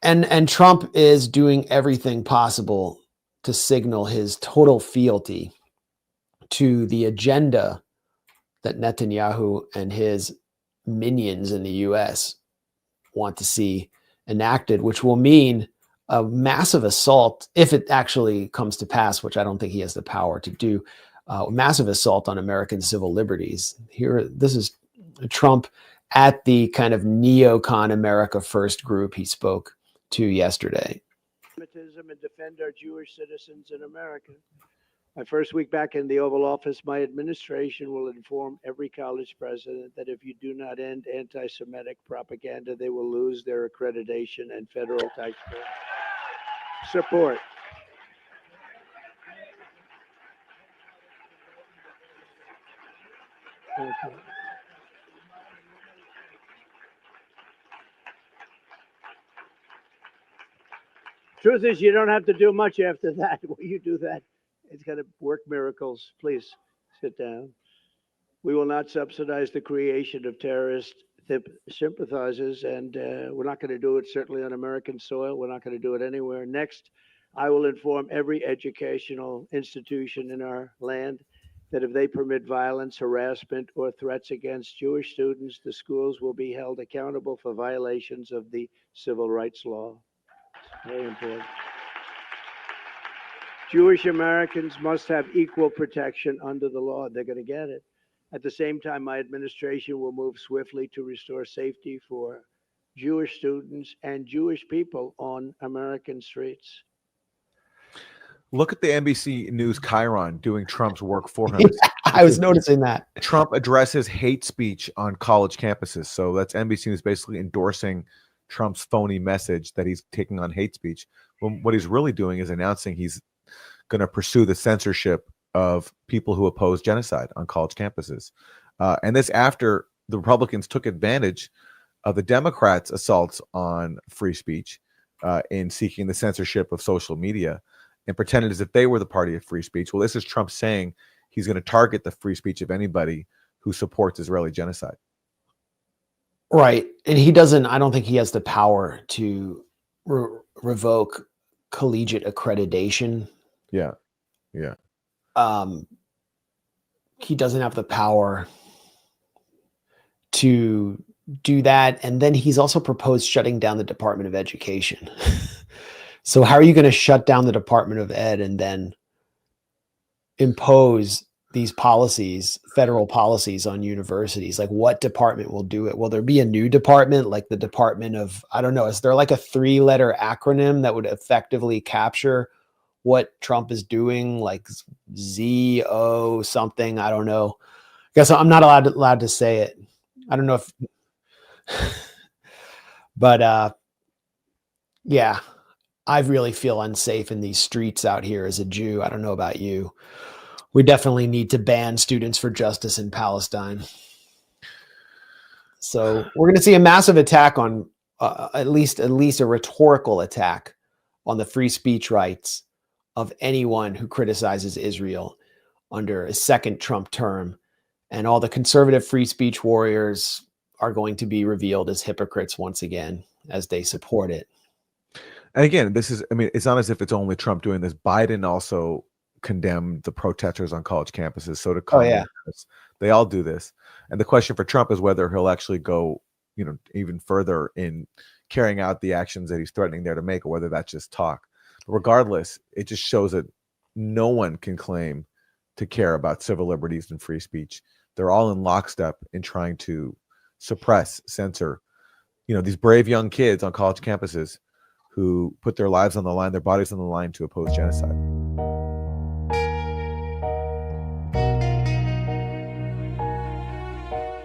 And Trump is doing everything possible to signal his total fealty to the agenda that Netanyahu and his minions in the US want to see enacted, which will mean a massive assault, if it actually comes to pass, which I don't think he has the power to do, massive assault on American civil liberties. Here, this is Trump at the kind of neocon America First group he spoke to yesterday. And defend our Jewish citizens in America. My first week back in the Oval Office, my administration will inform every college president that if you do not end anti-Semitic propaganda, they will lose their accreditation and federal taxpayer support. Okay. Truth is, you don't have to do much after that. When you do that, it's going to work miracles. Please sit down. We will not subsidize the creation of terrorist sympathizers, and we're not going to do it certainly on American soil. We're not going to do it anywhere. Next, I will inform every educational institution in our land that if they permit violence, harassment, or threats against Jewish students, the schools will be held accountable for violations of the civil rights law. Very important. Jewish Americans must have equal protection under the law. They're going to get it. At the same time, my administration will move swiftly to restore safety for Jewish students and Jewish people on American streets. Look at the NBC News Chiron doing Trump's work for him. I was noticing that. Trump addresses hate speech on college campuses. So that's NBC News basically endorsing Trump's phony message that he's taking on hate speech. Well, what he's really doing is announcing he's going to pursue the censorship of people who oppose genocide on college campuses. And this after the Republicans took advantage of the Democrats' assaults on free speech in seeking the censorship of social media and pretended as if they were the party of free speech. Well, this is Trump saying he's going to target the free speech of anybody who supports Israeli genocide. Right. And he doesn't, I don't think he has the power to revoke collegiate accreditation. Yeah. Yeah. He doesn't have the power to do that. And then he's also proposed shutting down the Department of Education. So how are you going to shut down the Department of Ed and then impose these policies, federal policies on universities? Like, what department will do it? Will there be a new department, like the Department of, I don't know, is there like a 3-letter acronym that would effectively capture what Trump is doing, like ZO something? I don't know. I guess I'm not allowed to say it. I don't know if, but yeah, I really feel unsafe in these streets out here as a Jew. I don't know about you. We definitely need to ban Students for Justice in Palestine. So we're going to see a massive attack on at least a rhetorical attack on the free speech rights of anyone who criticizes Israel under a second Trump term. And all the conservative free speech warriors are going to be revealed as hypocrites once again as they support it. And again, this is, I mean, it's not as if it's only Trump doing this. Biden also condemned the protesters on college campuses. So to Congress, they all do this. And the question for Trump is whether he'll actually go, you know, even further in carrying out the actions that he's threatening there to make, or whether that's just talk. But regardless, it just shows that no one can claim to care about civil liberties and free speech. They're all in lockstep in trying to suppress, censor, you know, these brave young kids on college campuses who put their lives on the line, their bodies on the line to oppose genocide.